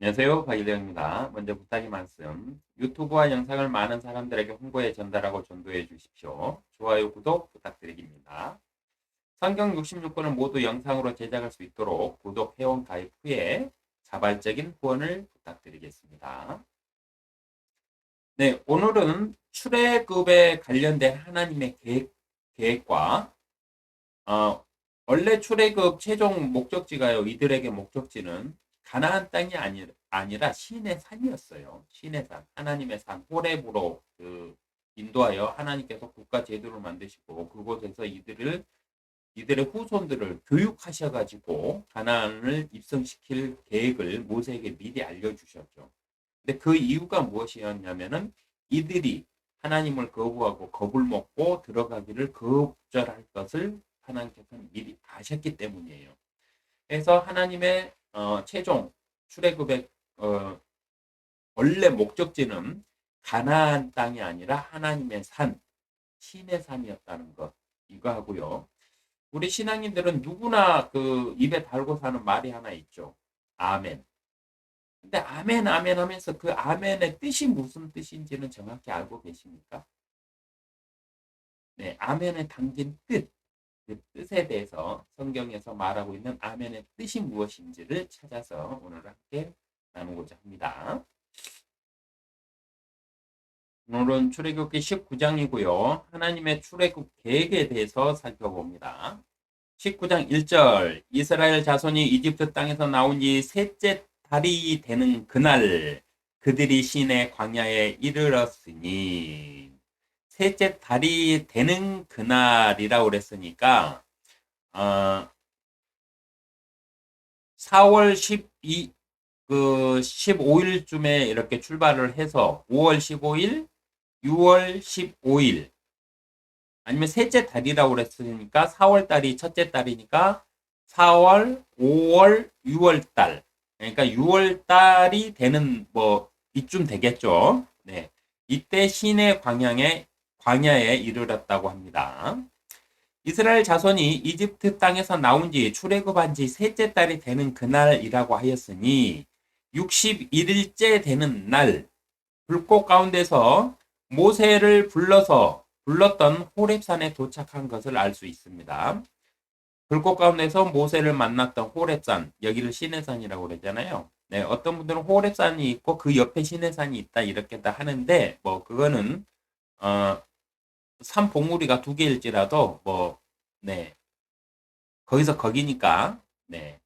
안녕하세요. 박일영입니다. 먼저 부탁의 말씀. 유튜브와 영상을 많은 사람들에게 홍보해 전달하고 전도해 주십시오. 좋아요, 구독 부탁드립니다. 성경 66권을 모두 영상으로 제작할 수 있도록 구독, 회원 가입 후에 자발적인 후원을 부탁드리겠습니다. 네, 오늘은 출애굽에 관련된 하나님의 계획과 원래 출애굽 최종 목적지가요. 이들에게 목적지는 가나안 땅이 아니라 시내 산이었어요. 시내 산, 하나님의 산, 호렙으로 인도하여 하나님께서 국가 제도를 만드시고 그곳에서 이들의 후손들을 교육하셔가지고 가나안을 입성시킬 계획을 모세에게 미리 알려주셨죠. 근데 그 이유가 무엇이었냐면은 이들이 하나님을 거부하고 겁을 먹고 들어가기를 거절할 것을 하나님께서는 미리 아셨기 때문이에요. 그래서 하나님의 최종 출애굽의 원래 목적지는 가나안 땅이 아니라 하나님의 산, 신의 산이었다는 것 이거 하고요. 우리 신앙인들은 누구나 그 입에 달고 사는 말이 하나 있죠. 아멘. 근데 아멘, 아멘 하면서 그 아멘의 뜻이 무슨 뜻인지는 정확히 알고 계십니까? 네, 아멘에 담긴 뜻, 그 뜻에 대해서 성경에서 말하고 있는 아멘의 뜻이 무엇인지를 찾아서 오늘 함께 나누고자 합니다. 오늘은 출애굽기 19장이고요. 하나님의 출애굽 계획에 대해서 살펴봅니다. 19장 1절 이스라엘 자손이 이집트 땅에서 나온 지 셋째 달이 되는 그날 그들이 시내 광야에 이르렀으니 셋째 달이 되는 그날이라고 그랬으니까 4월 15일쯤에 이렇게 출발을 해서 5월 15일, 6월 15일 아니면 셋째 달이라고 그랬으니까 4월 달이 첫째 달이니까 4월, 5월, 6월 달. 그러니까 6월 달이 되는 뭐 이쯤 되겠죠. 네. 이때 시내 광야에 이르렀다고 합니다. 이스라엘 자손이 이집트 땅에서 나온 지 출애굽한 지 셋째 달이 되는 그날이라고 하였으니 61일째 되는 날 불꽃 가운데서 모세를 불렀던 호렙산에 도착한 것을 알 수 있습니다. 불꽃 가운데서 모세를 만났던 호렙산, 여기를 시내산이라고 그러잖아요. 네, 어떤 분들은 호렙산이 있고 그 옆에 시내산이 있다 이렇게 다 하는데 뭐 그거는 산 봉우리가 두 개일지라도 뭐 네, 거기서 거기니까 네.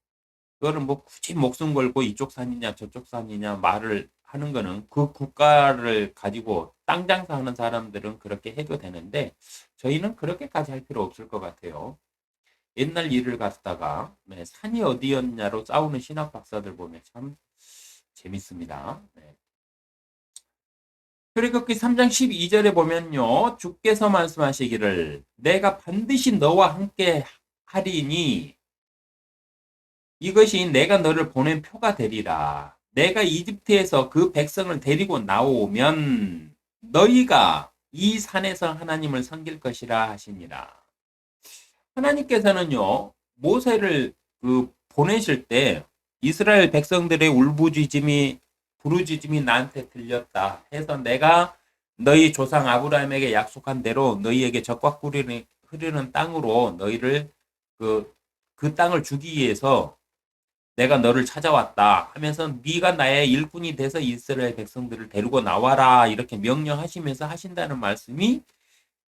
그거는 뭐 굳이 목숨 걸고 이쪽 산이냐 저쪽 산이냐 말을 하는 거는 그 국가를 가지고 땅 장사하는 사람들은 그렇게 해도 되는데 저희는 그렇게까지 할 필요 없을 것 같아요. 옛날 일을 갖다가 네, 산이 어디였냐로 싸우는 신학 박사들 보면 참 재밌습니다. 네. 출애굽기 3장 12절에 보면요. 주께서 말씀하시기를 내가 반드시 너와 함께 하리니 이것이 내가 너를 보낸 표가 되리라. 내가 이집트에서 그 백성을 데리고 나오면 너희가 이 산에서 하나님을 섬길 것이라 하시니라. 하나님께서는요, 모세를 보내실 때 이스라엘 백성들의 부르짖음이 나한테 들렸다 해서 내가 너희 조상 아브라함에게 약속한 대로 너희에게 적과 꿀이 흐르는 땅으로 너희를 그 땅을 주기 위해서 내가 너를 찾아왔다 하면서 네가 나의 일꾼이 돼서 이스라엘 백성들을 데리고 나와라 이렇게 명령하시면서 하신다는 말씀이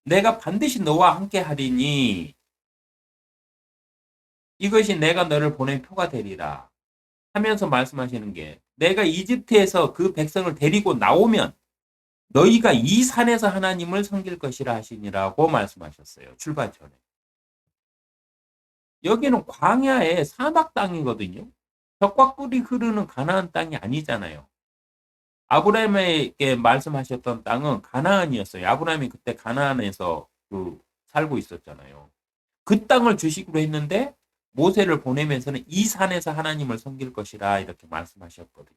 내가 반드시 너와 함께 하리니 이것이 내가 너를 보낸 표가 되리라 하면서 말씀하시는 게 내가 이집트에서 그 백성을 데리고 나오면 너희가 이 산에서 하나님을 섬길 것이라 하시니라고 말씀하셨어요. 출발 전에. 여기는 광야의 사막 땅이거든요. 젖과 꿀이 흐르는 가나안 땅이 아니잖아요. 아브라함에게 말씀하셨던 땅은 가나안이었어요. 아브라함이 그때 가나안에서 살고 있었잖아요. 그 땅을 주시기로 했는데 모세를 보내면서는 이 산에서 하나님을 섬길 것이라 이렇게 말씀하셨거든요.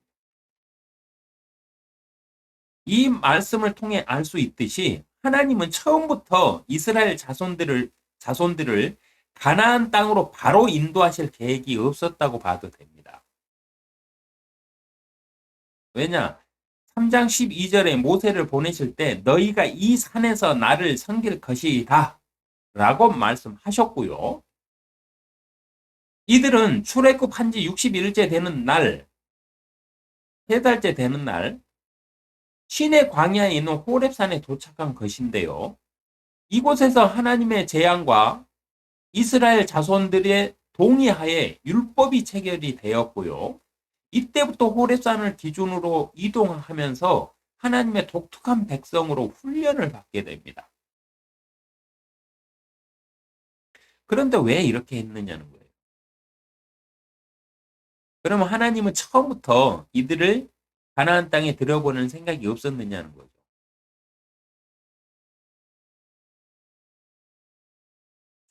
이 말씀을 통해 알 수 있듯이 하나님은 처음부터 이스라엘 자손들을 가나안 땅으로 바로 인도하실 계획이 없었다고 봐도 됩니다. 왜냐? 3장 12절에 모세를 보내실 때 너희가 이 산에서 나를 섬길 것이다 라고 말씀하셨고요. 이들은 출애굽한 지 60일째 되는 날, 3달째 되는 날 시내 광야에 있는 호렙산에 도착한 것인데요. 이곳에서 하나님의 재앙과 이스라엘 자손들의 동의하에 율법이 체결이 되었고요. 이때부터 호렙산을 기준으로 이동하면서 하나님의 독특한 백성으로 훈련을 받게 됩니다. 그런데 왜 이렇게 했느냐는 거예요. 그러면 하나님은 처음부터 이들을 가나안 땅에 들여보낼 생각이 없었느냐는 거죠.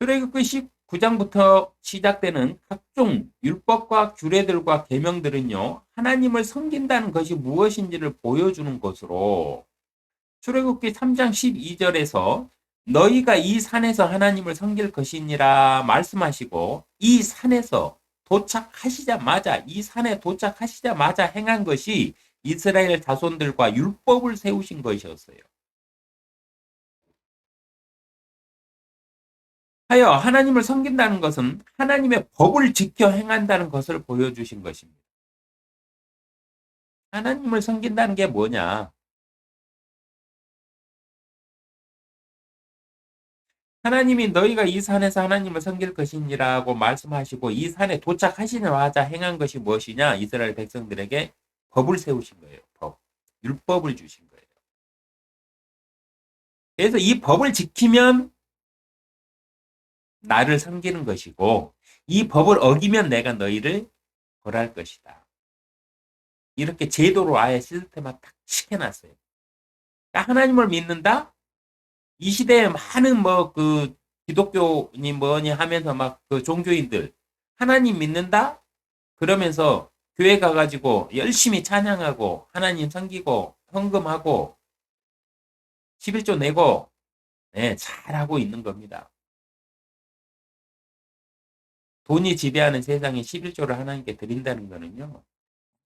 출애굽기 19장부터 시작되는 각종 율법과 규례들과 계명들은요. 하나님을 섬긴다는 것이 무엇인지를 보여주는 것으로 출애굽기 3장 12절에서 너희가 이 산에서 하나님을 섬길 것이니라 말씀하시고 이 산에서 도착하시자마자 이 산에 도착하시자마자 행한 것이 이스라엘 자손들과 율법을 세우신 것이었어요. 하여 하나님을 섬긴다는 것은 하나님의 법을 지켜 행한다는 것을 보여주신 것입니다. 하나님을 섬긴다는 게 뭐냐? 하나님이 너희가 이 산에서 하나님을 섬길 것이니라고 말씀하시고 이 산에 도착하시자마자 행한 것이 무엇이냐? 이스라엘 백성들에게 법을 세우신 거예요. 법. 율법을 주신 거예요. 그래서 이 법을 지키면 나를 섬기는 것이고 이 법을 어기면 내가 너희를 벌할 것이다. 이렇게 제도로 아예 시스템화 딱 시켜놨어요. 그러니까 하나님을 믿는다? 이 시대에 많은 뭐 그 기독교니 뭐니 하면서 막 그 종교인들 하나님 믿는다? 그러면서 교회 가가지고 열심히 찬양하고 하나님 섬기고 헌금하고 11조 내고 네, 잘하고 있는 겁니다. 돈이 지배하는 세상에 11조를 하나님께 드린다는 거는요.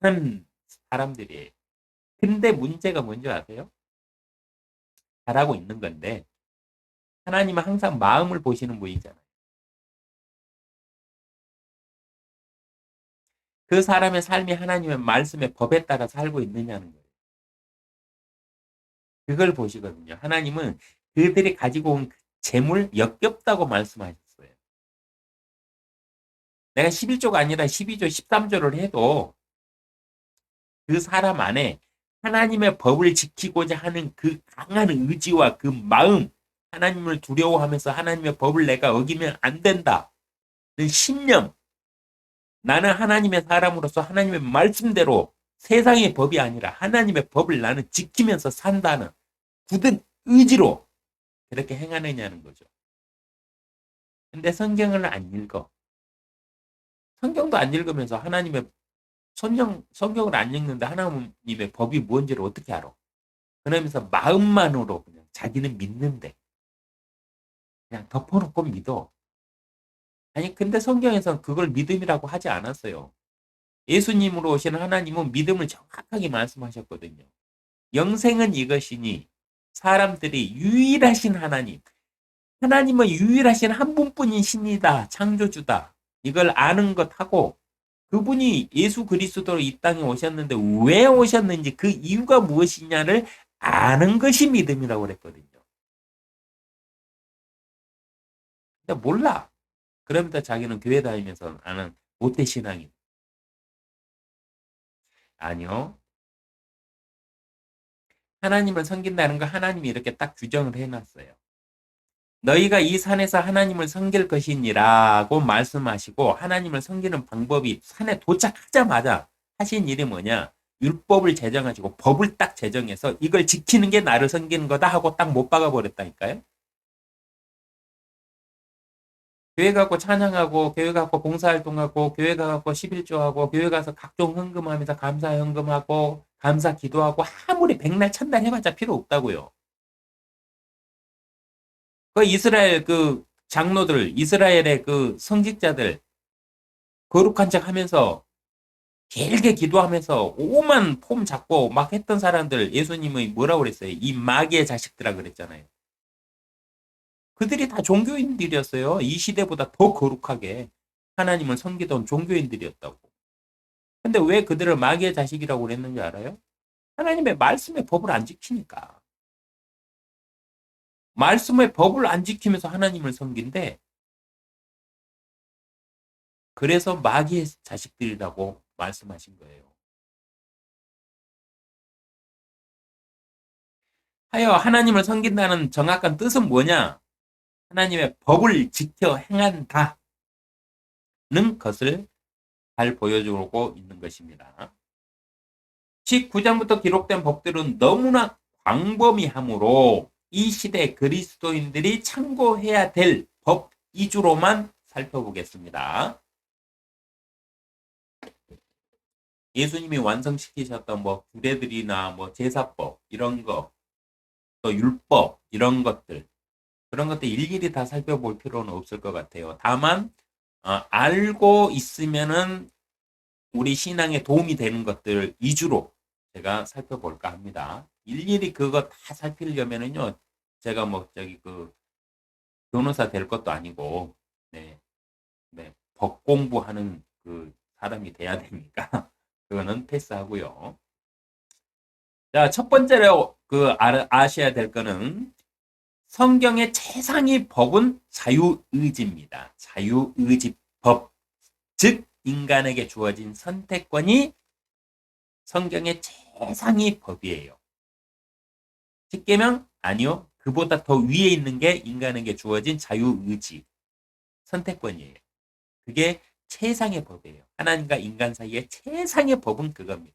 큰 사람들이에요. 근데 문제가 뭔지 아세요? 잘하고 있는 건데 하나님은 항상 마음을 보시는 분이잖아요. 그 사람의 삶이 하나님의 말씀의 법에 따라 살고 있느냐는 거예요. 그걸 보시거든요. 하나님은 그들이 가지고 온 재물 역겹다고 말씀하셨어요. 내가 11조가 아니라 12조, 13조를 해도 그 사람 안에 하나님의 법을 지키고자 하는 그 강한 의지와 그 마음, 하나님을 두려워하면서 하나님의 법을 내가 어기면 안 된다. 그 신념, 나는 하나님의 사람으로서 하나님의 말씀대로 세상의 법이 아니라 하나님의 법을 나는 지키면서 산다는 굳은 의지로 그렇게 행하느냐는 거죠. 근데 성경을 안 읽어. 성경도 안 읽으면서 하나님의 성경을 안 읽는데 하나님의 법이 뭔지를 어떻게 알아? 그러면서 마음만으로 그냥 자기는 믿는데 그냥 덮어놓고 믿어. 아니 근데 성경에서는 그걸 믿음이라고 하지 않았어요. 예수님으로 오신 하나님은 믿음을 정확하게 말씀하셨거든요. 영생은 이것이니 사람들이 유일하신 하나님, 하나님은 유일하신 한 분뿐인 신이다, 창조주다. 이걸 아는 것하고 그분이 예수 그리스도로 이 땅에 오셨는데 왜 오셨는지 그 이유가 무엇이냐를 아는 것이 믿음이라고 그랬거든요. 근데 몰라. 그러면서 자기는 교회 다니면서 나는 모태신앙이 아니요. 하나님을 섬긴다는 거 하나님이 이렇게 딱 규정을 해놨어요. 너희가 이 산에서 하나님을 섬길 것이니라고 말씀하시고 하나님을 섬기는 방법이 산에 도착하자마자 하신 일이 뭐냐? 율법을 제정하시고 법을 딱 제정해서 이걸 지키는 게 나를 섬기는 거다 하고 딱 못 박아 버렸다니까요. 교회 가고 찬양하고 교회 가고 봉사활동하고 교회 가고 11조하고 교회 가서 각종 헌금하면서 감사 헌금하고 감사 기도하고 아무리 백날 천날 해봤자 필요 없다고요. 그 이스라엘 그 장로들, 이스라엘의 그 성직자들 거룩한 척 하면서 길게 기도하면서 오만 폼 잡고 막 했던 사람들 예수님이 뭐라고 그랬어요? 이 마귀의 자식들아 그랬잖아요. 그들이 다 종교인들이었어요. 이 시대보다 더 거룩하게 하나님을 섬기던 종교인들이었다고. 근데 왜 그들을 마귀의 자식이라고 그랬는지 알아요? 하나님의 말씀의 법을 안 지키니까. 말씀의 법을 안 지키면서 하나님을 섬긴데 그래서 마귀의 자식들이라고 말씀하신 거예요. 하여 하나님을 섬긴다는 정확한 뜻은 뭐냐? 하나님의 법을 지켜 행한다는 것을 잘 보여주고 있는 것입니다. 19장부터 기록된 법들은 너무나 광범위하므로 이 시대 그리스도인들이 참고해야 될 법 위주로만 살펴보겠습니다. 예수님이 완성시키셨던 뭐 규례들이나 뭐 제사법 이런 거, 또 율법 이런 것들 그런 것들 일일이 다 살펴볼 필요는 없을 것 같아요. 다만 알고 있으면은 우리 신앙에 도움이 되는 것들 위주로 제가 살펴볼까 합니다. 일일이 그거 다 살피려면은요, 제가 뭐 저기 그 변호사 될 것도 아니고, 네, 네, 법 공부하는 그 사람이 돼야 되니까 그거는 패스하고요. 자, 첫 번째로 아셔야 될 거는 성경의 최상위 법은 자유의지입니다. 자유의지법, 즉 인간에게 주어진 선택권이 성경의 최상위 법이에요. 십계명? 아니요. 그보다 더 위에 있는 게 인간에게 주어진 자유의지, 선택권이에요. 그게 최상의 법이에요. 하나님과 인간 사이의 최상의 법은 그겁니다.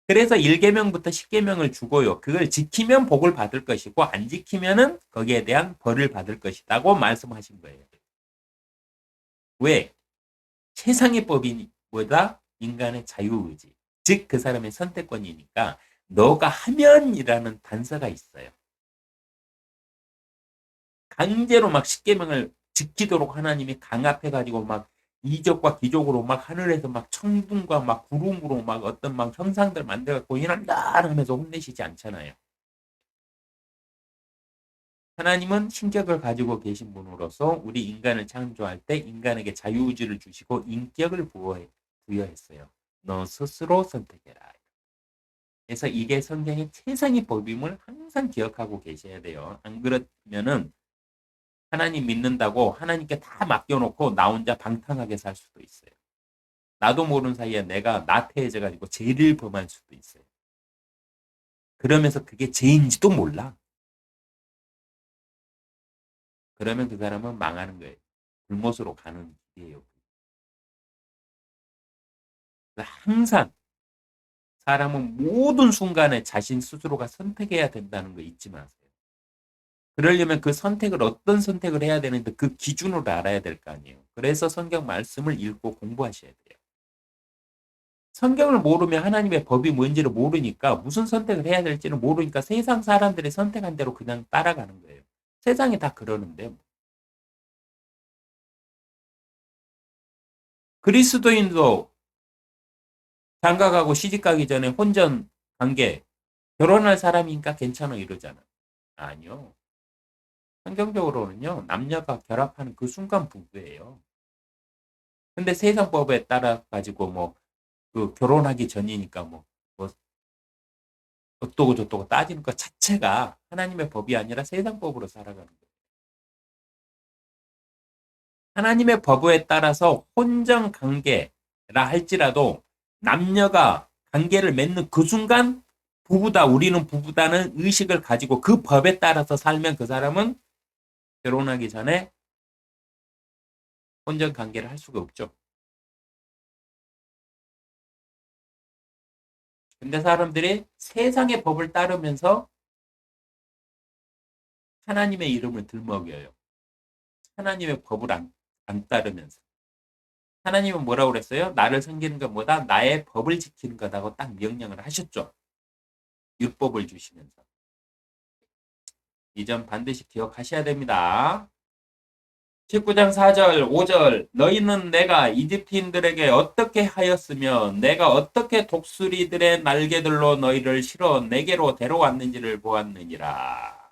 그래서 1계명부터 10계명을 주고요. 그걸 지키면 복을 받을 것이고 안 지키면은 거기에 대한 벌을 받을 것이라고 말씀하신 거예요. 왜? 최상의 법이 뭐다? 인간의 자유의지. 즉 그 사람의 선택권이니까 너가 하면이라는 단서가 있어요. 강제로 막 십계명을 지키도록 하나님이 강압해가지고 막 이적과 기적으로 막 하늘에서 막 천둥과 막 구름으로 막 어떤 막 형상들 만들어갖고 일한다 하면서 혼내시지 않잖아요. 하나님은 신격을 가지고 계신 분으로서 우리 인간을 창조할 때 인간에게 자유의지를 주시고 인격을 부여했어요. 너 스스로 선택해라. 그래서 이게 성경의 최상의 법임을 항상 기억하고 계셔야 돼요. 안 그러면은 하나님 믿는다고 하나님께 다 맡겨놓고 나 혼자 방탕하게 살 수도 있어요. 나도 모르는 사이에 내가 나태해져가지고 죄를 범할 수도 있어요. 그러면서 그게 죄인지도 몰라. 그러면 그 사람은 망하는 거예요. 불못으로 가는 길이에요. 항상 사람은 모든 순간에 자신 스스로가 선택해야 된다는 거 잊지 마세요. 그러려면 그 선택을 어떤 선택을 해야 되는데 그 기준으로 알아야 될 거 아니에요. 그래서 성경 말씀을 읽고 공부하셔야 돼요. 성경을 모르면 하나님의 법이 뭔지를 모르니까 무슨 선택을 해야 될지는 모르니까 세상 사람들이 선택한 대로 그냥 따라가는 거예요. 세상이 다 그러는데. 그리스도인도 장가가고 시집가기 전에 혼전 관계, 결혼할 사람이니까 괜찮아 이러잖아. 아니요. 성경적으로는요, 남녀가 결합하는 그 순간 부부예요. 근데 세상법에 따라 가지고 뭐, 그 결혼하기 전이니까 뭐 어떠고 저떠고 따지는 것 자체가 하나님의 법이 아니라 세상법으로 살아가는 거예요. 하나님의 법에 따라서 혼전 관계라 할지라도 남녀가 관계를 맺는 그 순간 부부다, 우리는 부부다는 의식을 가지고 그 법에 따라서 살면 그 사람은 결혼하기 전에 혼전 관계를 할 수가 없죠. 근데 사람들이 세상의 법을 따르면서 하나님의 이름을 들먹여요. 하나님의 법을 안 따르면서. 하나님은 뭐라고 그랬어요? 나를 섬기는 것보다 나의 법을 지키는 거다고 딱 명령을 하셨죠. 율법을 주시면서. 이 점 반드시 기억하셔야 됩니다. 19장 4절, 5절 너희는 내가 이집트인들에게 어떻게 하였으며 내가 어떻게 독수리들의 날개들로 너희를 실어 내게로 데려왔는지를 보았느니라.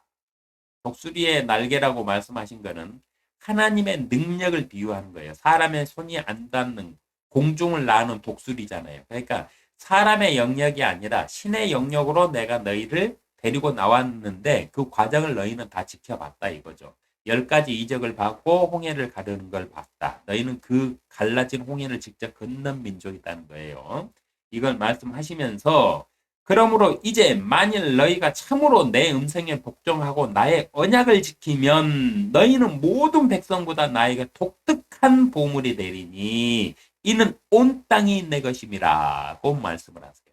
독수리의 날개라고 말씀하신 것은 하나님의 능력을 비유하는 거예요. 사람의 손이 안 닿는 공중을 나는 독수리잖아요. 그러니까 사람의 영역이 아니라 신의 영역으로 내가 너희를 데리고 나왔는데 그 과정을 너희는 다 지켜봤다 이거죠. 10가지 이적을 받고 홍해를 가르는 걸 봤다. 너희는 그 갈라진 홍해를 직접 건넌 민족이라는 거예요. 이걸 말씀하시면서 그러므로 이제 만일 너희가 참으로 내 음성에 복종하고 나의 언약을 지키면 너희는 모든 백성보다 나에게 독특한 보물이 되리니 이는 온 땅이 내 것임이라고 말씀을 하세요.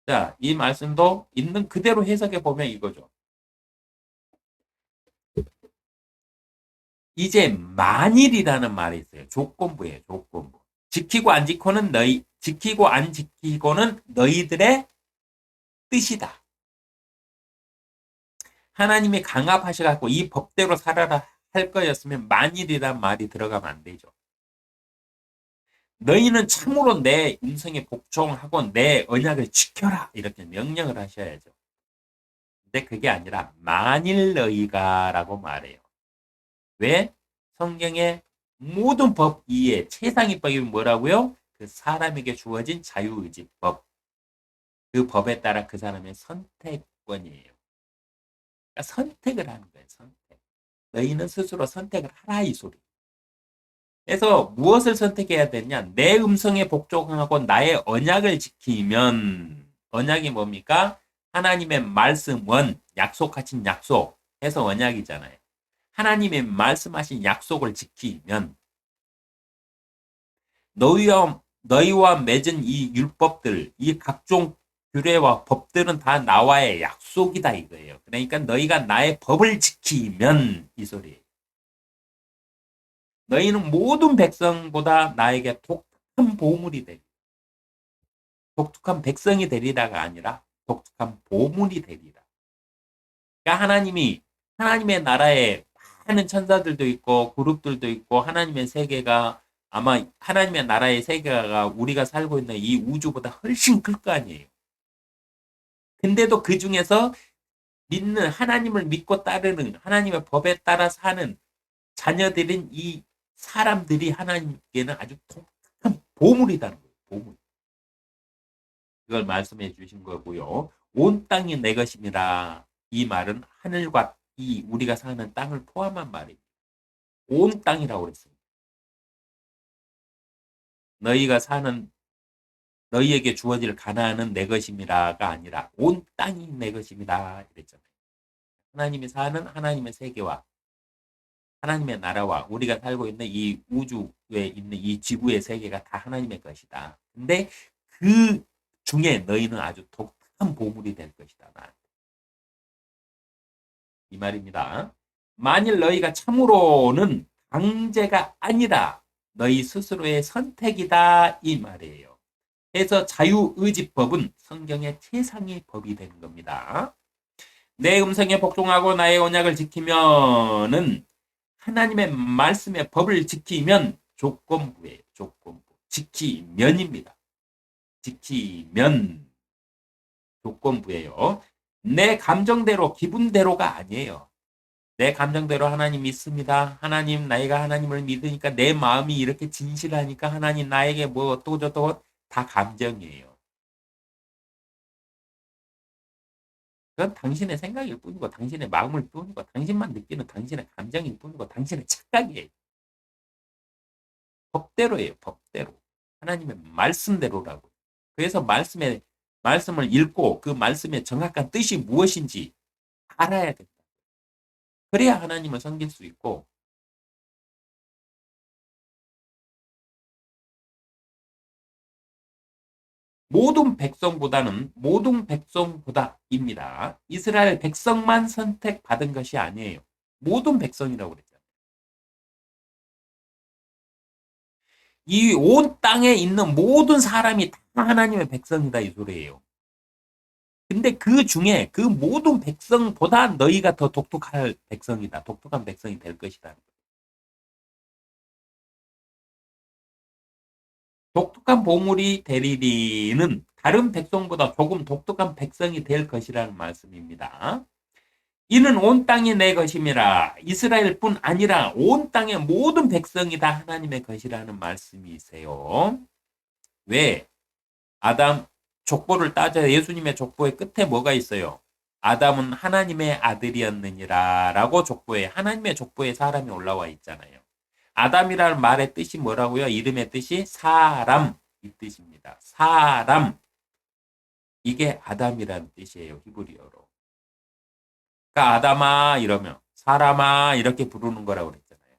자, 이 말씀도 있는 그대로 해석해 보면 이거죠. 이제 만일이라는 말이 있어요. 조건부예요. 조건부. 지키고 안 지키고는 너희들의 뜻이다. 하나님이 강압하셔갖고 이 법대로 살아라 할 거였으면 만일이란 말이 들어가면 안 되죠. 너희는 참으로 내 음성에 복종하고 내 언약을 지켜라 이렇게 명령을 하셔야죠. 근데 그게 아니라 만일 너희가라고 말해요. 왜? 성경의 모든 법 이에 최상위법이 뭐라고요? 그 사람에게 주어진 자유의지법. 그 법에 따라 그 사람의 선택권이에요. 그러니까 선택을 하는 거예요. 선택. 너희는 스스로 선택을 하라 이 소리. 그래서 무엇을 선택해야 되냐? 내 음성에 복종하고 나의 언약을 지키면 언약이 뭡니까? 하나님의 말씀은 약속하신 약속 해서 언약이잖아요. 하나님의 말씀하신 약속을 지키면 너희와 맺은 이 율법들, 이 각종 규례와 법들은 다 나와의 약속이다 이거예요. 그러니까 너희가 나의 법을 지키면 이 소리예요. 너희는 모든 백성보다 나에게 독특한 보물이 되리라. 독특한 백성이 되리라가 아니라 독특한 보물이 되리라. 그러니까 하나님의 나라에 많은 천사들도 있고 그룹들도 있고 하나님의 세계가 아마 하나님의 나라의 세계가 우리가 살고 있는 이 우주보다 훨씬 클 거 아니에요. 근데도 그 중에서 믿는 하나님을 믿고 따르는 하나님의 법에 따라 사는 자녀들인 이 사람들이 하나님께는 아주 독특한 보물이라는 거예요. 보물. 그걸 말씀해 주신 거고요. 온 땅이 내 것임이라. 이 말은 하늘과 이 우리가 사는 땅을 포함한 말입니다. 온 땅이라고 그랬습니다. 너희가 사는 너희에게 주어질 가나안은 내 것임이라가 아니라 온 땅이 내 것임이다 이랬잖아요. 하나님이 사는 하나님의 세계와 하나님의 나라와 우리가 살고 있는 이 우주에 있는 이 지구의 세계가 다 하나님의 것이다. 근데 그 중에 너희는 아주 독특한 보물이 될 것이다. 이 말입니다. 만일 너희가 참으로는 강제가 아니라 너희 스스로의 선택이다 이 말이에요. 그래서 자유의지법은 성경의 최상의 법이 되는 겁니다. 내 음성에 복종하고 나의 언약을 지키면은 하나님의 말씀의 법을 지키면 조건부예요. 조건부. 지키면입니다. 지키면 조건부예요. 내 감정대로 기분대로가 아니에요. 내 감정대로 하나님 믿습니다. 하나님 나이가 하나님을 믿으니까 내 마음이 이렇게 진실하니까 하나님 나에게 뭐 어떠고저떠고 다 감정이에요. 그건 당신의 생각일 뿐이고 당신의 마음일 뿐이고 당신만 느끼는 당신의 감정일 뿐이고 당신의 착각이에요. 법대로예요. 법대로. 하나님의 말씀대로라고. 그래서 말씀을 읽고 그 말씀의 정확한 뜻이 무엇인지 알아야 된다. 그래야 하나님을 섬길 수 있고 모든 백성보다입니다. 이스라엘 백성만 선택받은 것이 아니에요. 모든 백성이라고 그랬잖아요. 이 온 땅에 있는 모든 사람이 다 하나님의 백성이다 이 소리예요. 근데 그 중에 그 모든 백성보다 너희가 더 독특할 백성이다. 독특한 백성이 될 것이다. 독특한 보물이 되리리는 다른 백성보다 조금 독특한 백성이 될 것이라는 말씀입니다. 이는 온 땅이 내 것임이라. 이스라엘뿐 아니라 온 땅의 모든 백성이 다 하나님의 것이라는 말씀이세요. 왜? 아담 족보를 따져 예수님의 족보의 끝에 뭐가 있어요? 아담은 하나님의 아들이었느니라 라고 족보에 하나님의 족보에 사람이 올라와 있잖아요. 아담이라는 말의 뜻이 뭐라고요? 이름의 뜻이 사람 이 뜻입니다. 사람 이게 아담이라는 뜻이에요. 히브리어로. 그러니까 아담아 이러면 사람아 이렇게 부르는 거라고 그랬잖아요.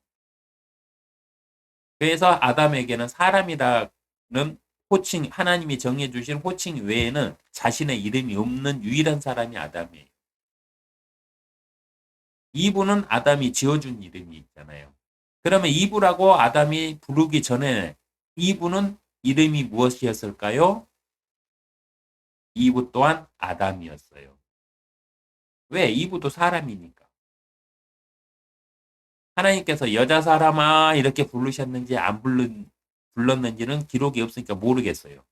그래서 아담에게는 사람이라는 호칭 하나님이 정해주신 호칭 외에는 자신의 이름이 없는 유일한 사람이 아담이에요. 이브는 아담이 지어준 이름이 있잖아요. 그러면 이브라고 아담이 부르기 전에 이브는 이름이 무엇이었을까요? 이브 또한 아담이었어요. 왜? 이브도 사람이니까. 하나님께서 여자 사람아 이렇게 부르셨는지 안 불렀는지는 기록이 없으니까 모르겠어요.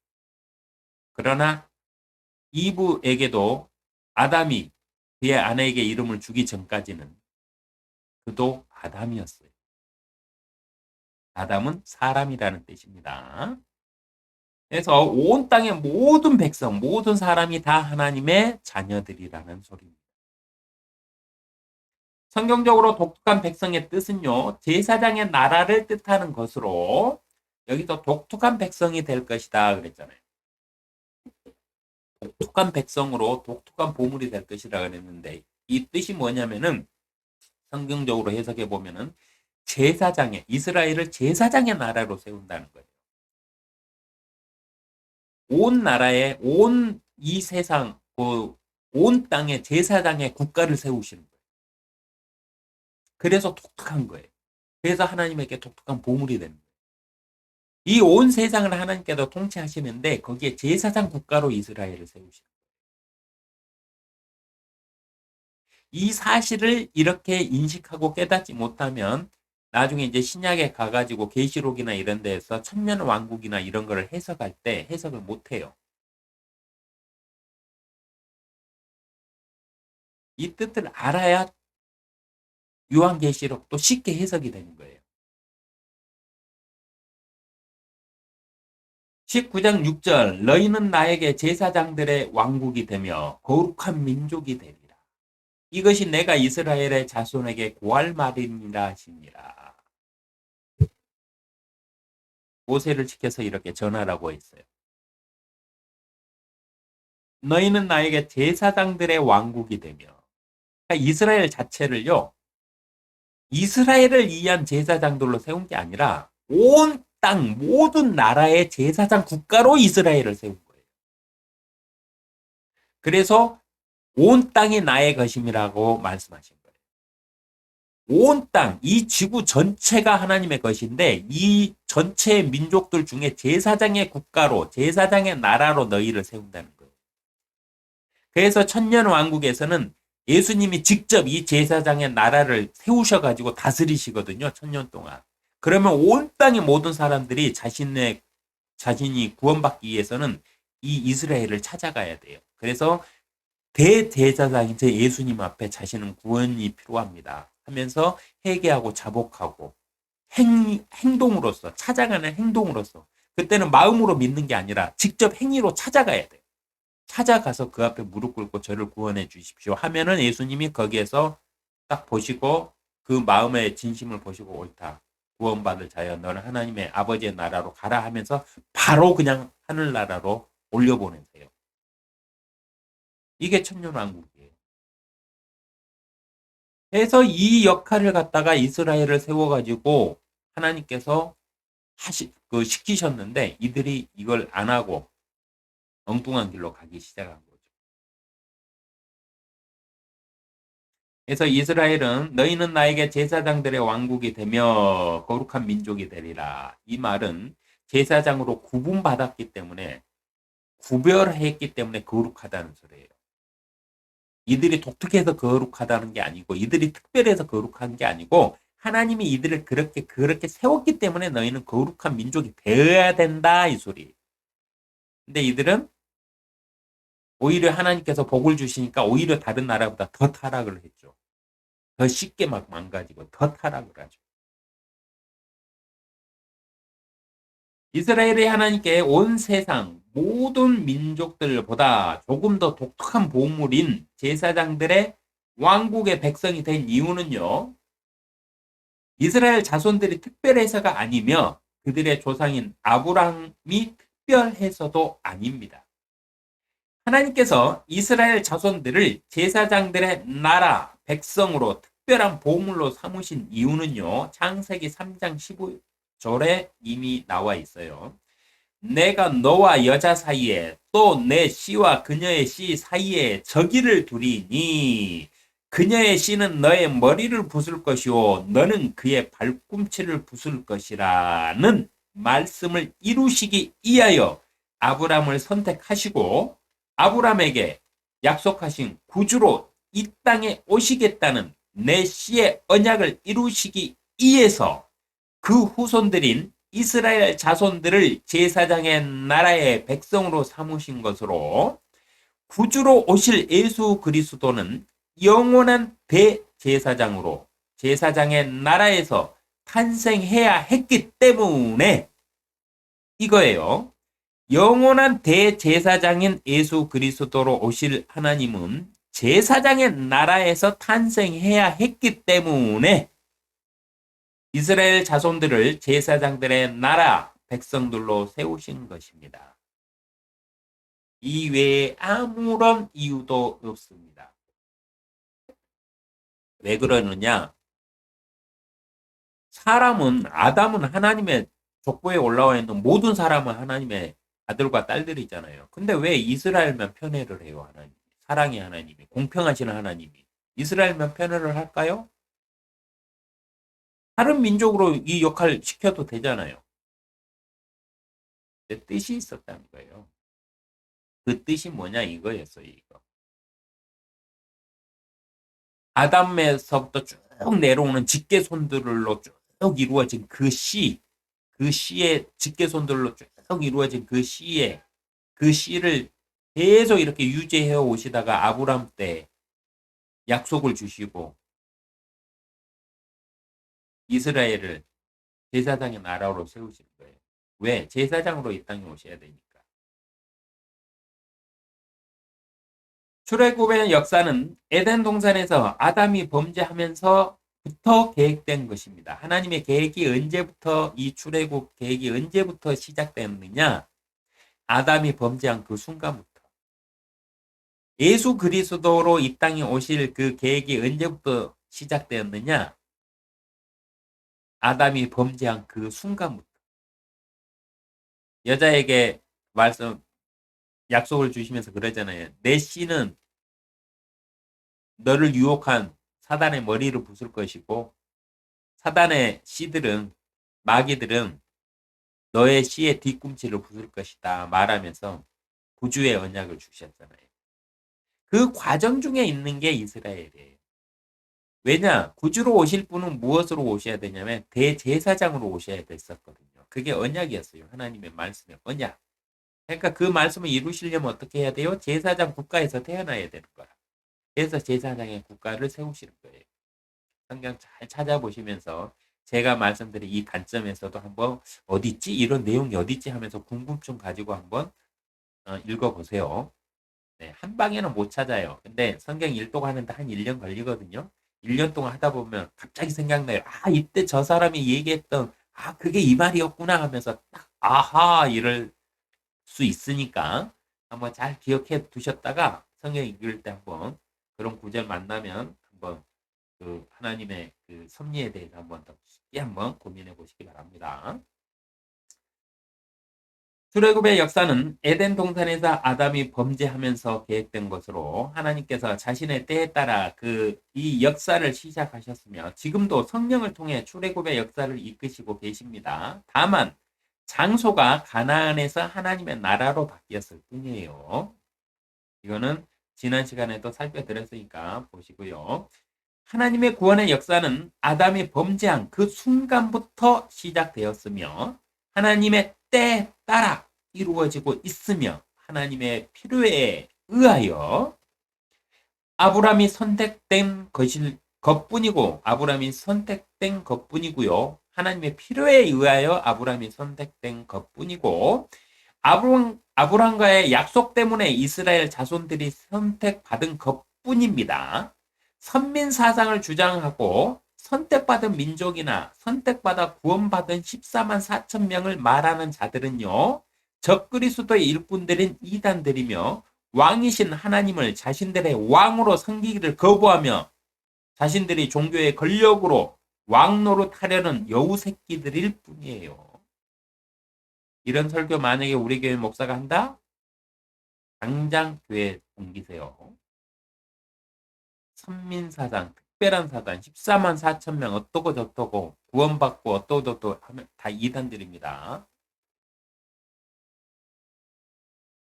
그러나 이브에게도 아담이 그의 아내에게 이름을 주기 전까지는 그도 아담이었어요. 아담은 사람이라는 뜻입니다. 그래서 온 땅의 모든 백성, 모든 사람이 다 하나님의 자녀들이라는 소리입니다. 성경적으로 독특한 백성의 뜻은요, 제사장의 나라를 뜻하는 것으로 여기서 독특한 백성이 될 것이다 그랬잖아요. 독특한 백성으로 독특한 보물이 될 것이라 그랬는데 이 뜻이 뭐냐면은 성경적으로 해석해 보면은 제사장의 이스라엘을 제사장의 나라로 세운다는 거예요. 온 나라에 온 이 세상 온 땅에 제사장의 국가를 세우시는 거예요. 그래서 독특한 거예요. 그래서 하나님에게 독특한 보물이 되는 거예요. 이 온 세상을 하나님께서 통치하시는데 거기에 제사장 국가로 이스라엘을 세우시는 거예요. 이 사실을 이렇게 인식하고 깨닫지 못하면 나중에 이제 신약에 가가지고 계시록이나 이런 데에서 천년 왕국이나 이런 거를 해석할 때 해석을 못해요. 이 뜻을 알아야 요한계시록도 쉽게 해석이 되는 거예요. 19장 6절 너희는 나에게 제사장들의 왕국이 되며 거룩한 민족이 되리라. 이것이 내가 이스라엘의 자손에게 고할 말이니라 하시니라. 모세를 지켜서 이렇게 전하라고 했어요. 너희는 나에게 제사장들의 왕국이 되며 그러니까 이스라엘 자체를요. 이스라엘을 위한 제사장들로 세운 게 아니라 온 땅 모든 나라의 제사장 국가로 이스라엘을 세운 거예요. 그래서 온 땅이 나의 것임이라고 말씀하신 거예요. 온 땅, 이 지구 전체가 하나님의 것인데 이 전체 민족들 중에 제사장의 국가로 제사장의 나라로 너희를 세운다는 거예요. 그래서 천년 왕국에서는 예수님이 직접 이 제사장의 나라를 세우셔가지고 다스리시거든요. 천년 동안. 그러면 온 땅의 모든 사람들이 자신이 구원받기 위해서는 이 이스라엘을 찾아가야 돼요. 그래서 대제사장인 제 예수님 앞에 자신은 구원이 필요합니다. 하면서 회개하고 자복하고 행동으로서 찾아가는 행동으로서 그때는 마음으로 믿는 게 아니라 직접 행위로 찾아가야 돼요. 찾아가서 그 앞에 무릎 꿇고 저를 구원해 주십시오 하면은 예수님이 거기에서 딱 보시고 그 마음의 진심을 보시고 옳다. 구원받을 자여 너는 하나님의 아버지의 나라로 가라 하면서 바로 그냥 하늘나라로 올려보내세요. 이게 천년왕국이에요. 그래서 이 역할을 갖다가 이스라엘을 세워가지고 하나님께서 시키셨는데 이들이 이걸 안 하고 엉뚱한 길로 가기 시작한 거죠. 그래서 이스라엘은 너희는 나에게 제사장들의 왕국이 되며 거룩한 민족이 되리라. 이 말은 제사장으로 구분받았기 때문에 구별했기 때문에 거룩하다는 소리예요. 이들이 독특해서 거룩하다는 게 아니고 이들이 특별해서 거룩한 게 아니고 하나님이 이들을 그렇게 세웠기 때문에 너희는 거룩한 민족이 되어야 된다 이 소리. 근데 이들은 오히려 하나님께서 복을 주시니까 오히려 다른 나라보다 더 타락을 했죠. 더 쉽게 막 망가지고 더 타락을 하죠. 이스라엘의 하나님께 온 세상 모든 민족들보다 조금 더 독특한 보물인 제사장들의 왕국의 백성이 된 이유는요. 이스라엘 자손들이 특별해서가 아니며 그들의 조상인 아브라함이 특별해서도 아닙니다. 하나님께서 이스라엘 자손들을 제사장들의 나라, 백성으로 특별한 보물로 삼으신 이유는요. 창세기 3장 15절에 이미 나와 있어요. 내가 너와 여자 사이에 또 내 씨와 그녀의 씨 사이에 저기를 두리니 그녀의 씨는 너의 머리를 부술 것이요 너는 그의 발꿈치를 부술 것이라는 말씀을 이루시기 위하여 아브람을 선택하시고 아브람에게 약속하신 구주로 이 땅에 오시겠다는 내 씨의 언약을 이루시기 위해서 그 후손들인 이스라엘 자손들을 제사장의 나라의 백성으로 삼으신 것으로 구주로 오실 예수 그리스도는 영원한 대제사장으로 제사장의 나라에서 탄생해야 했기 때문에 이거예요. 영원한 대제사장인 예수 그리스도로 오실 하나님은 제사장의 나라에서 탄생해야 했기 때문에 이스라엘 자손들을 제사장들의 나라 백성들로 세우신 것입니다. 이 외에 아무런 이유도 없습니다. 왜 그러느냐? 아담은 하나님의 족보에 올라와 있는 모든 사람은 하나님의 아들과 딸들이잖아요. 근데 왜 이스라엘만 편애를 해요, 하나님? 사랑의 하나님이, 공평하시는 하나님이. 이스라엘만 편애를 할까요? 다른 민족으로 이 역할을 시켜도 되잖아요. 뜻이 있었다는 거예요. 그 뜻이 뭐냐 이거였어요, 이거. 아담에서부터 쭉 내려오는 직계손들로 쭉 이루어진 그 씨의 직계손들로 쭉 이루어진 그 씨를 계속 이렇게 유지해 오시다가 아브람 때 약속을 주시고 이스라엘을 제사장의 나라로 세우시는 거예요. 왜? 제사장으로 이 땅에 오셔야 되니까. 출애굽의 역사는 에덴 동산에서 아담이 범죄하면서부터 계획된 것입니다. 하나님의 계획이 언제부터 이 출애굽 계획이 언제부터 시작됐느냐? 아담이 범죄한 그 순간부터. 예수 그리스도로 이 땅에 오실 그 계획이 언제부터 시작되었느냐? 아담이 범죄한 그 순간부터. 여자에게 약속을 주시면서 그러잖아요. 내 씨는 너를 유혹한 사단의 머리를 부술 것이고 사단의 씨들은 마귀들은 너의 씨의 뒤꿈치를 부술 것이다 말하면서 구주의 언약을 주셨잖아요. 그 과정 중에 있는 게 이스라엘이에요. 왜냐? 구주로 오실 분은 무엇으로 오셔야 되냐면 대제사장으로 오셔야 됐었거든요. 그게 언약이었어요. 하나님의 말씀의 언약. 그러니까 그 말씀을 이루시려면 어떻게 해야 돼요? 제사장 국가에서 태어나야 되는 거라. 그래서 제사장의 국가를 세우시는 거예요. 성경 잘 찾아보시면서 제가 말씀드린 이 관점에서도 한번 어딨지? 이런 내용이 어딨지? 하면서 궁금증 가지고 한번 읽어보세요. 네, 한 방에는 못 찾아요. 근데 성경 일독 하는데 한 1년 걸리거든요. 1년 동안 하다 보면 갑자기 생각나요. 아, 이때 저 사람이 얘기했던, 아, 그게 이 말이었구나 하면서 딱, 아하, 이럴 수 있으니까 한번 잘 기억해 두셨다가 성경 읽을 때 한번 그런 구절 만나면 한번 그 하나님의 그 섭리에 대해서 한번 더 깊게 한번 고민해 보시기 바랍니다. 출애굽의 역사는 에덴 동산에서 아담이 범죄하면서 계획된 것으로 하나님께서 자신의 때에 따라 이 역사를 시작하셨으며 지금도 성령을 통해 출애굽의 역사를 이끄시고 계십니다. 다만 장소가 가나안에서 하나님의 나라로 바뀌었을 뿐이에요. 이거는 지난 시간에도 살펴드렸으니까 보시고요. 하나님의 구원의 역사는 아담이 범죄한 그 순간부터 시작되었으며 하나님의 때에 따라 이루어지고 있으며 하나님의 필요에 의하여 아브라함이 선택된 것뿐이고 아브라함이 선택된 것뿐이고요. 하나님의 필요에 의하여 아브라함이 선택된 것뿐이고 아브라함과의 약속 때문에 이스라엘 자손들이 선택받은 것뿐입니다. 선민 사상을 주장하고 선택받은 민족이나 선택받아 구원받은 14만 4천 명을 말하는 자들은요. 적그리스도의 일꾼들인 이단들이며 왕이신 하나님을 자신들의 왕으로 섬기기를 거부하며 자신들이 종교의 권력으로 왕 노릇하려는 여우 새끼들일 뿐이에요. 이런 설교 만약에 우리 교회 목사가 한다? 당장 교회 옮기세요. 선민사상, 특별한 사상, 14만 4천 명 어떠고 저떠고 구원받고 어떠고 저떠고 하면 다 이단들입니다.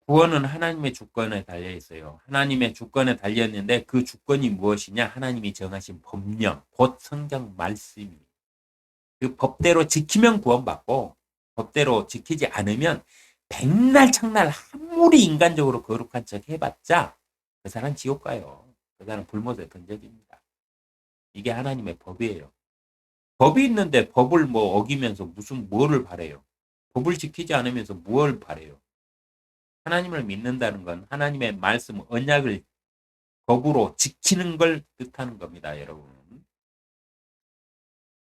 구원은 하나님의 주권에 달려 있어요. 하나님의 주권에 달려 있는데 그 주권이 무엇이냐? 하나님이 정하신 법령, 곧 성경 말씀입니다. 그 법대로 지키면 구원받고 법대로 지키지 않으면 백날 창날 아무리 인간적으로 거룩한 척 해봤자 그 사람 지옥 가요. 그 사람 불못에 던져집니다. 이게 하나님의 법이에요. 법이 있는데 법을 뭐 어기면서 뭐를 바래요? 법을 지키지 않으면서 뭘 바래요? 하나님을 믿는다는 건 하나님의 말씀, 언약을 법으로 지키는 걸 뜻하는 겁니다, 여러분.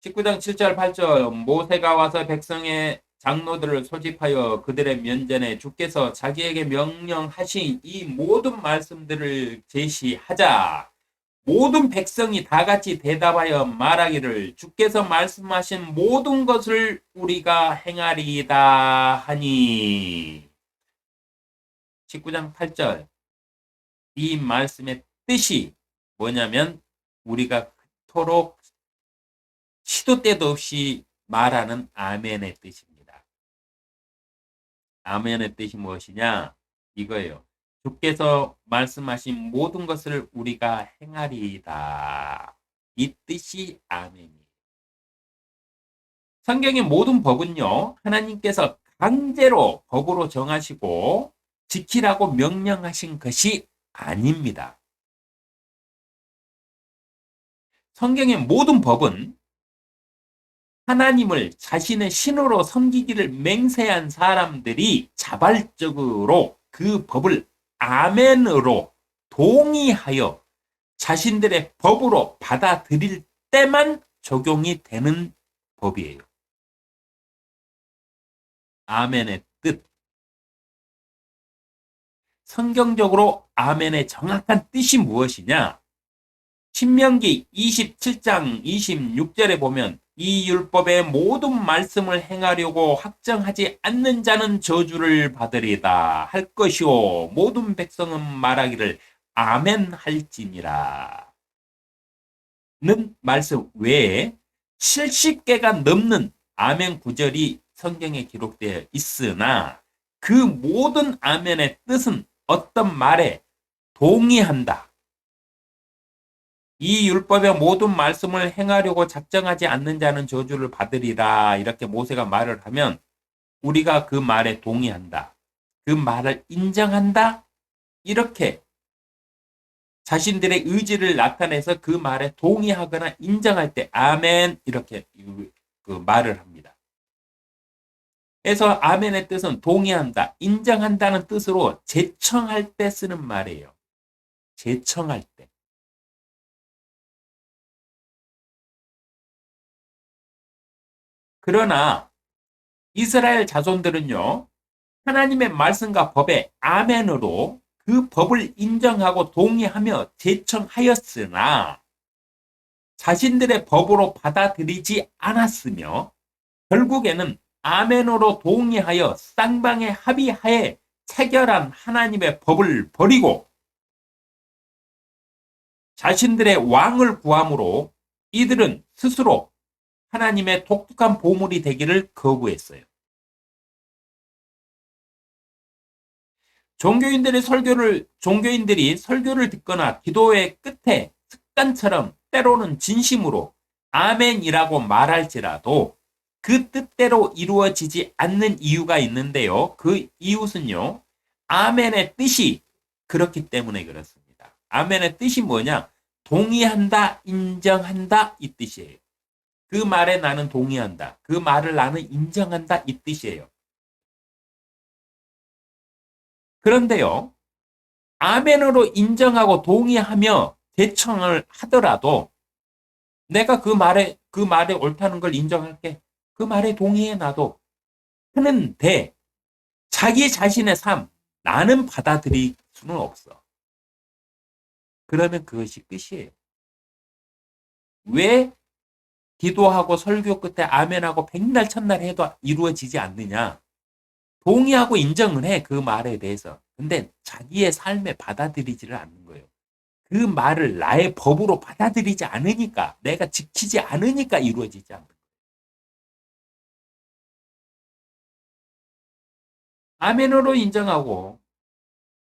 19장 7절 8절 모세가 와서 백성의 장로들을 소집하여 그들의 면전에 주께서 자기에게 명령하신 이 모든 말씀들을 제시하자 모든 백성이 다 같이 대답하여 말하기를 주께서 말씀하신 모든 것을 우리가 행하리이다 하니 19장 8절 이 말씀의 뜻이 뭐냐면 우리가 그토록 시도 때도 없이 말하는 아멘의 뜻입니다. 아멘의 뜻이 무엇이냐? 이거예요. 주께서 말씀하신 모든 것을 우리가 행하리이다. 이 뜻이 아멘이에요. 성경의 모든 법은요. 하나님께서 강제로 법으로 정하시고 지키라고 명령하신 것이 아닙니다. 성경의 모든 법은 하나님을 자신의 신으로 섬기기를 맹세한 사람들이 자발적으로 그 법을 아멘으로 동의하여 자신들의 법으로 받아들일 때만 적용이 되는 법이에요. 아멘의 뜻. 성경적으로 아멘의 정확한 뜻이 무엇이냐? 신명기 27장 26절에 보면 이 율법의 모든 말씀을 행하려고 확정하지 않는 자는 저주를 받으리다 할 것이요 모든 백성은 말하기를 아멘 할지니라 는 말씀 외에 70개가 넘는 아멘 구절이 성경에 기록되어 있으나 그 모든 아멘의 뜻은 어떤 말에 동의한다. 이 율법의 모든 말씀을 행하려고 작정하지 않는 자는 저주를 받으리라 이렇게 모세가 말을 하면 우리가 그 말에 동의한다. 그 말을 인정한다. 이렇게 자신들의 의지를 나타내서 그 말에 동의하거나 인정할 때 아멘 이렇게 그 말을 합니다. 그래서 아멘의 뜻은 동의한다, 인정한다는 뜻으로 제청할 때 쓰는 말이에요. 제청할 때. 그러나 이스라엘 자손들은요. 하나님의 말씀과 법에 아멘으로 그 법을 인정하고 동의하며 제청하였으나 자신들의 법으로 받아들이지 않았으며 결국에는 아멘으로 동의하여 쌍방의 합의하에 체결한 하나님의 법을 버리고 자신들의 왕을 구함으로 이들은 스스로 하나님의 독특한 보물이 되기를 거부했어요. 종교인들이 설교를 듣거나 기도의 끝에 습관처럼 때로는 진심으로 아멘이라고 말할지라도 그 뜻대로 이루어지지 않는 이유가 있는데요. 그 이유는요. 아멘의 뜻이 그렇기 때문에 그렇습니다. 아멘의 뜻이 뭐냐? 동의한다, 인정한다 이 뜻이에요. 그 말에 나는 동의한다. 그 말을 나는 인정한다 이 뜻이에요. 그런데요. 아멘으로 인정하고 동의하며 대청을 하더라도 내가 그 말에 옳다는 걸 인정할게. 그 말에 동의해 놔도 하는데 자기 자신의 삶, 나는 받아들일 수는 없어. 그러면 그것이 끝이에요. 왜 기도하고 설교 끝에 아멘하고 백날 첫날 해도 이루어지지 않느냐? 동의하고 인정을 해, 그 말에 대해서. 근데 자기의 삶에 받아들이지를 않는 거예요. 그 말을 나의 법으로 받아들이지 않으니까, 내가 지키지 않으니까 이루어지지 않는 거예요. 아멘으로 인정하고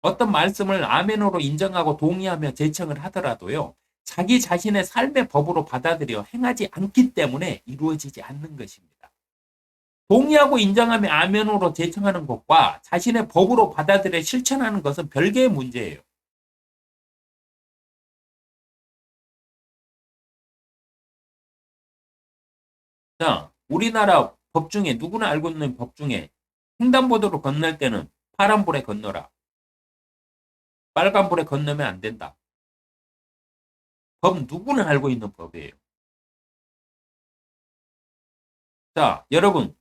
어떤 말씀을 아멘으로 인정하고 동의하며 제청을 하더라도요. 자기 자신의 삶의 법으로 받아들여 행하지 않기 때문에 이루어지지 않는 것입니다. 동의하고 인정하며 아멘으로 제청하는 것과 자신의 법으로 받아들여 실천하는 것은 별개의 문제예요. 자, 우리나라 법 중에 누구나 알고 있는 법 중에 횡단보도로 건널 때는 파란불에 건너라. 빨간불에 건너면 안 된다. 법 누구나 알고 있는 법이에요. 자, 여러분,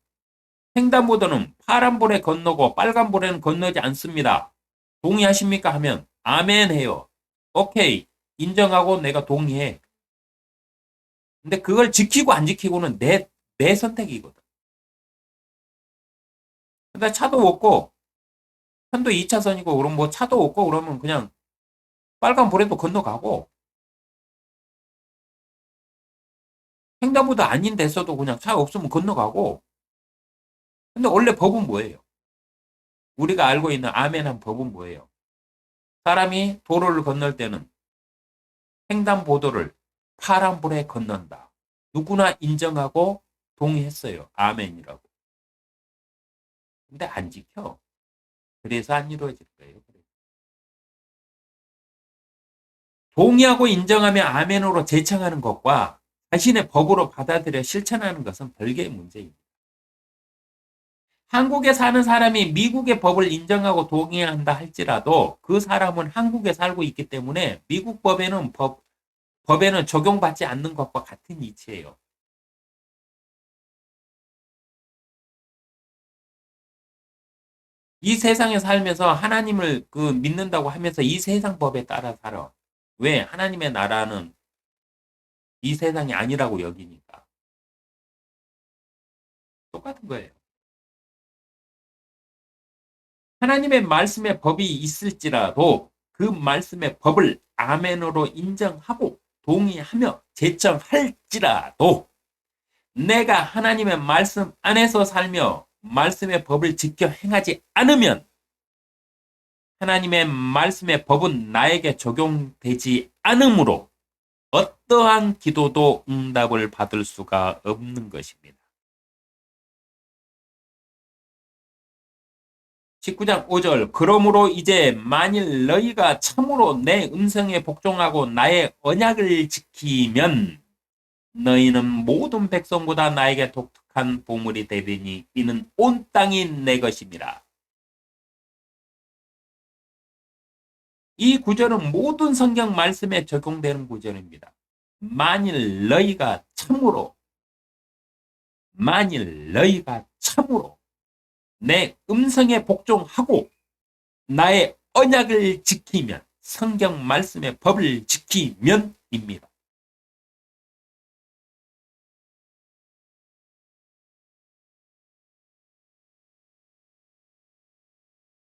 횡단보도는 파란불에 건너고 빨간불에는 건너지 않습니다. 동의하십니까? 하면 아멘 해요. 오케이. 인정하고 내가 동의해. 근데 그걸 지키고 안 지키고는 내 선택이거든. 근데 차도 없고 편도 2차선이고 그럼 뭐 차도 없고 그러면 그냥 빨간불에도 건너가고 횡단보도 아닌 데서도 그냥 차 없으면 건너가고. 근데 원래 법은 뭐예요? 우리가 알고 있는 아멘한 법은 뭐예요? 사람이 도로를 건널 때는 횡단보도를 파란불에 건넌다. 누구나 인정하고 동의했어요. 아멘이라고. 근데 안 지켜. 그래서 안 이루어질 거예요. 동의하고 인정하며 아멘으로 제청하는 것과 자신의 법으로 받아들여 실천하는 것은 별개의 문제입니다. 한국에 사는 사람이 미국의 법을 인정하고 동의한다 할지라도 그 사람은 한국에 살고 있기 때문에 미국 법에는 적용받지 않는 것과 같은 이치예요. 이 세상에 살면서 하나님을 믿는다고 하면서 이 세상 법에 따라 살아. 왜? 하나님의 나라는 이 세상이 아니라고 여기니까. 똑같은 거예요. 하나님의 말씀의 법이 있을지라도 그 말씀의 법을 아멘으로 인정하고 동의하며 제청할지라도 내가 하나님의 말씀 안에서 살며 말씀의 법을 지켜 행하지 않으면 하나님의 말씀의 법은 나에게 적용되지 않으므로 어떠한 기도도 응답을 받을 수가 없는 것입니다. 19장 5절 그러므로 이제 만일 너희가 참으로 내 음성에 복종하고 나의 언약을 지키면 너희는 모든 백성보다 나에게 독특한 보물이 되리니 이는 온 땅이 내 것임이라. 이 구절은 모든 성경 말씀에 적용되는 구절입니다. 만일 너희가 참으로 내 음성에 복종하고 나의 언약을 지키면 성경 말씀의 법을 지키면입니다.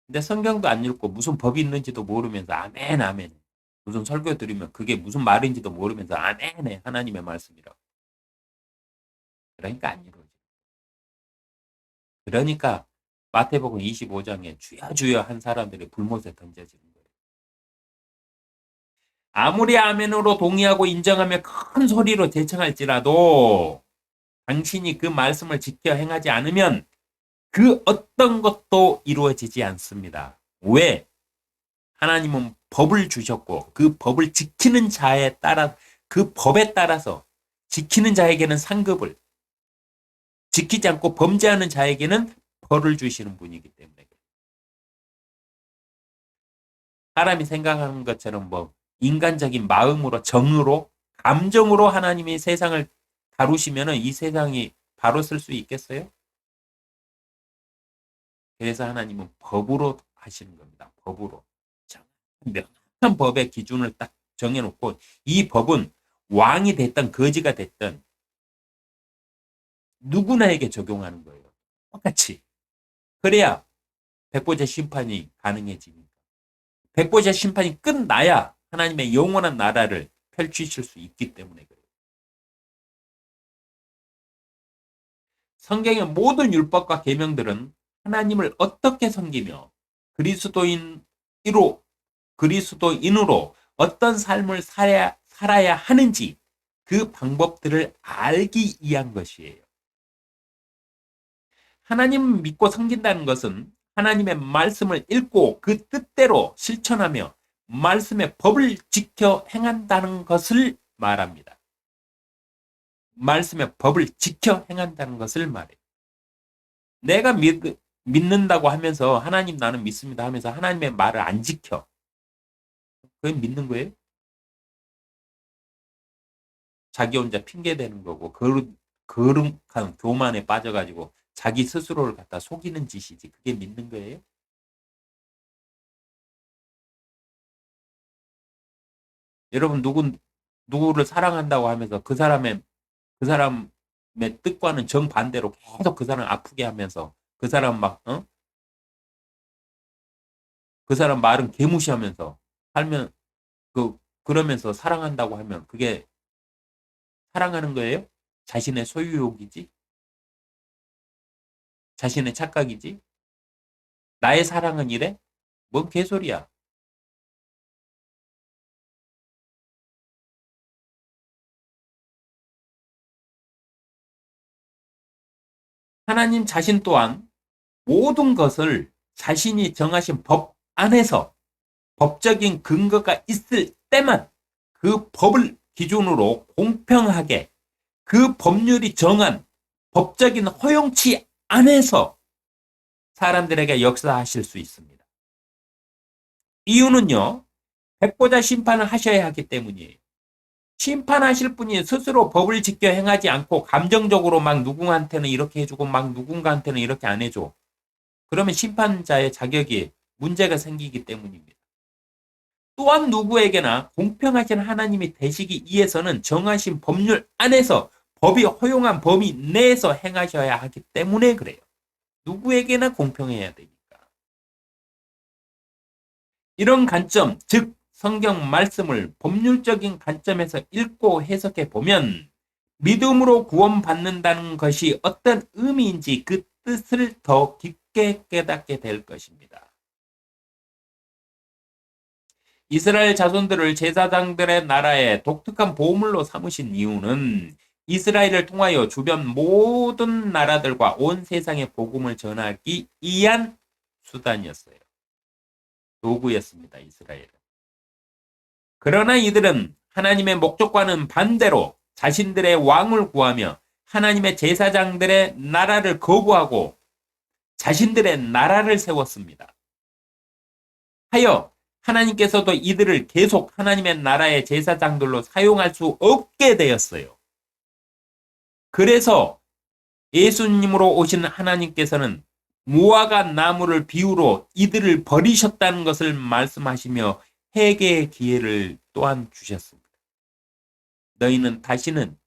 근데 성경도 안 읽고 무슨 법이 있는지도 모르면서 아멘 아멘 무슨 설교 들으면 그게 무슨 말인지도 모르면서 아멘해 하나님의 말씀이라고. 그러니까 안 이루어져. 그러니까 마태복음 25장에 주여 주여 한 사람들이 불못에 던져지는 거예요. 아무리 아멘으로 동의하고 인정하며 큰 소리로 제청할지라도 당신이 그 말씀을 지켜 행하지 않으면 그 어떤 것도 이루어지지 않습니다. 왜? 하나님은 법을 주셨고 그 법을 지키는 자에 따라 그 법에 따라서 지키는 자에게는 상급을, 지키지 않고 범죄하는 자에게는 벌을 주시는 분이기 때문에 사람이 생각하는 것처럼 뭐 인간적인 마음으로 정으로 감정으로 하나님이 세상을 다루시면은 이 세상이 바로 쓸 수 있겠어요? 그래서 하나님은 법으로 하시는 겁니다. 법으로. 명확한 법의 기준을 딱 정해놓고 이 법은 왕이 됐든 거지가 됐든 누구나에게 적용하는 거예요. 똑같이. 그래야 백보자 심판이 가능해집니다. 백보자 심판이 끝나야 하나님의 영원한 나라를 펼치실 수 있기 때문에 그래요. 성경의 모든 율법과 계명들은 하나님을 어떻게 섬기며 그리스도인으로 그리스도인으로 어떤 삶을 살아야 하는지 그 방법들을 알기 위한 것이에요. 하나님 믿고 섬긴다는 것은 하나님의 말씀을 읽고 그 뜻대로 실천하며 말씀의 법을 지켜 행한다는 것을 말합니다. 말씀의 법을 지켜 행한다는 것을 말해요. 내가 믿는다고 하면서 하나님 나는 믿습니다 하면서 하나님의 말을 안 지켜. 그건 믿는 거예요? 자기 혼자 핑계 대는 거고 거룩한 교만에 빠져가지고 자기 스스로를 갖다 속이는 짓이지. 그게 믿는 거예요? 여러분 누구를 사랑한다고 하면서 그 사람의 뜻과는 정반대로 계속 그 사람 아프게 하면서 그 사람 그 사람 말은 개무시하면서 살면 그러면서 사랑한다고 하면 그게 사랑하는 거예요? 자신의 소유욕이지? 자신의 착각이지? 나의 사랑은 이래? 뭔 개소리야. 하나님 자신 또한 모든 것을 자신이 정하신 법 안에서 법적인 근거가 있을 때만 그 법을 기준으로 공평하게 그 법률이 정한 법적인 허용치 안에서 사람들에게 역사하실 수 있습니다. 이유는요, 백보자 심판을 하셔야 하기 때문이에요. 심판하실 분이 스스로 법을 지켜 행하지 않고 감정적으로 막 누구한테는 이렇게 해주고 막 누군가한테는 이렇게 안 해줘. 그러면 심판자의 자격이 문제가 생기기 때문입니다. 또한 누구에게나 공평하신 하나님이 되시기 위해서는 정하신 법률 안에서 법이 허용한 범위 내에서 행하셔야 하기 때문에 그래요. 누구에게나 공평해야 되니까. 이런 관점, 즉 성경 말씀을 법률적인 관점에서 읽고 해석해 보면 믿음으로 구원받는다는 것이 어떤 의미인지 그 뜻을 더 깊게 깨닫게 될 것입니다. 이스라엘 자손들을 제사장들의 나라의 독특한 보물로 삼으신 이유는 이스라엘을 통하여 주변 모든 나라들과 온 세상에 복음을 전하기 위한 수단이었어요. 도구였습니다. 이스라엘은. 그러나 이들은 하나님의 목적과는 반대로 자신들의 왕을 구하며 하나님의 제사장들의 나라를 거부하고 자신들의 나라를 세웠습니다. 하여 하나님께서도 이들을 계속 하나님의 나라의 제사장들로 사용할 수 없게 되었어요. 그래서 예수님으로 오신 하나님께서는 무화과 나무를 비유로 이들을 버리셨다는 것을 말씀하시며 회개의 기회를 또한 주셨습니다. 너희는 다시는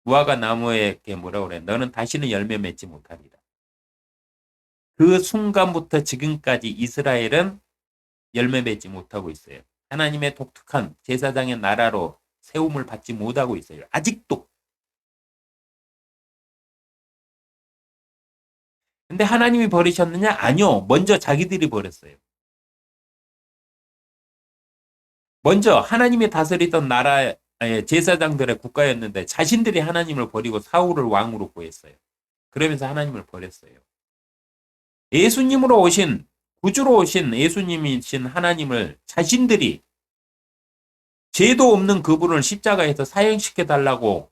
무화과 나무에게 뭐라 그래? 너는 다시는 열매 맺지 못하리라. 그 순간부터 지금까지 이스라엘은 열매 맺지 못하고 있어요. 하나님의 독특한 제사장의 나라로 세움을 받지 못하고 있어요. 아직도. 근데 하나님이 버리셨느냐? 아니요. 먼저 자기들이 버렸어요. 먼저 하나님이 다스리던 나라의 제사장들의 국가였는데 자신들이 하나님을 버리고 사울을 왕으로 구했어요. 그러면서 하나님을 버렸어요. 예수님으로 오신 구주로 오신 예수님이신 하나님을 자신들이 죄도 없는 그분을 십자가에서 사형시켜 달라고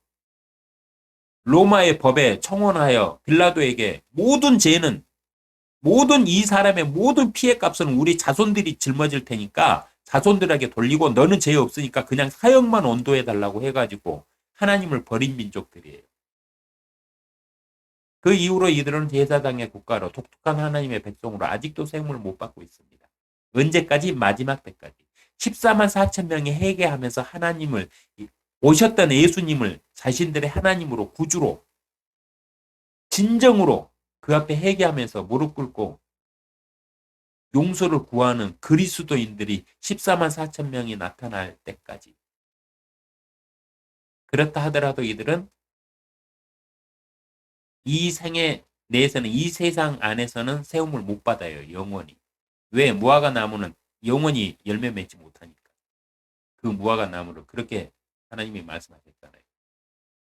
로마의 법에 청원하여 빌라도에게 모든 죄는 모든 이 사람의 모든 피해값은 우리 자손들이 짊어질 테니까 자손들에게 돌리고 너는 죄 없으니까 그냥 사형만 온도해 달라고 해가지고 하나님을 버린 민족들이에요. 그 이후로 이들은 제사장의 국가로 독특한 하나님의 백성으로 아직도 세움을 못 받고 있습니다. 언제까지? 마지막 때까지. 14만 4천 명이 회개하면서 하나님을 오셨던 예수님을 자신들의 하나님으로 구주로 진정으로 그 앞에 회개하면서 무릎 꿇고 용서를 구하는 그리스도인들이 14만 4천 명이 나타날 때까지. 그렇다 하더라도 이들은 이 생에 내에서는 이 세상 안에서는 세움을 못 받아요. 영원히. 왜? 무화과 나무는 영원히 열매 맺지 못하니까. 그 무화과 나무를 그렇게 하나님이 말씀하셨잖아요.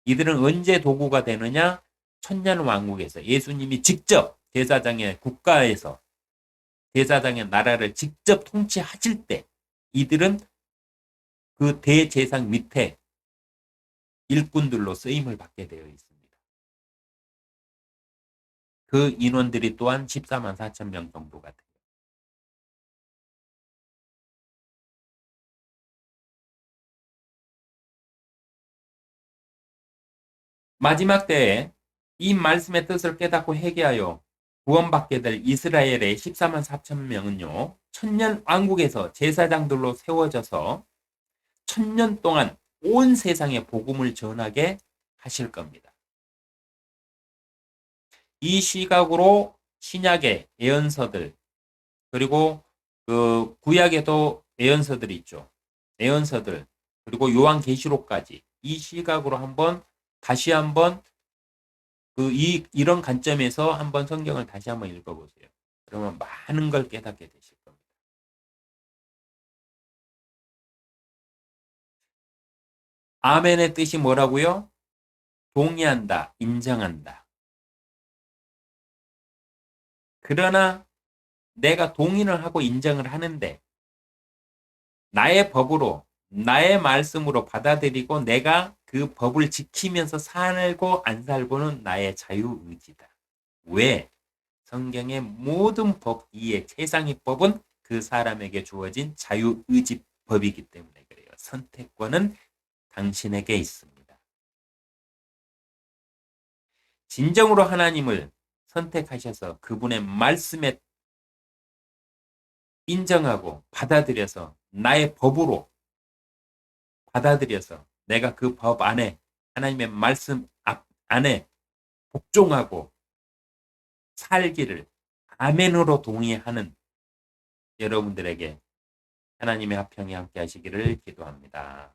이들은 언제 도구가 되느냐? 천년왕국에서 예수님이 직접 제사장의 국가에서 제사장의 나라를 직접 통치하실 때 이들은 그 대제사장 밑에 일꾼들로 쓰임을 받게 되어 있습니다. 그 인원들이 또한 14만 4천 명 정도가 돼요. 마지막 때에 이 말씀의 뜻을 깨닫고 회개하여 구원받게 될 이스라엘의 14만 4천 명은요. 천년 왕국에서 제사장들로 세워져서 천년 동안 온 세상에 복음을 전하게 하실 겁니다. 이 시각으로 신약의 예언서들 그리고 그 구약에도 예언서들이 있죠. 예언서들 그리고 요한계시록까지 이 시각으로 다시 한번 이런 관점에서 한번 성경을 다시 한번 읽어보세요. 그러면 많은 걸 깨닫게 되실 겁니다. 아멘의 뜻이 뭐라고요? 동의한다, 인정한다. 그러나 내가 동의를 하고 인정을 하는데 나의 법으로 나의 말씀으로 받아들이고 내가 그 법을 지키면서 살고 안 살고는 나의 자유의지다. 왜? 성경의 모든 법 이에 세상의 법은 그 사람에게 주어진 자유의지 법이기 때문에 그래요. 선택권은 당신에게 있습니다. 진정으로 하나님을 선택하셔서 그분의 말씀에 인정하고 받아들여서 나의 법으로 받아들여서 내가 그 법 안에 하나님의 말씀 안에 복종하고 살기를 아멘으로 동의하는 여러분들에게 하나님의 화평이 함께 하시기를 기도합니다.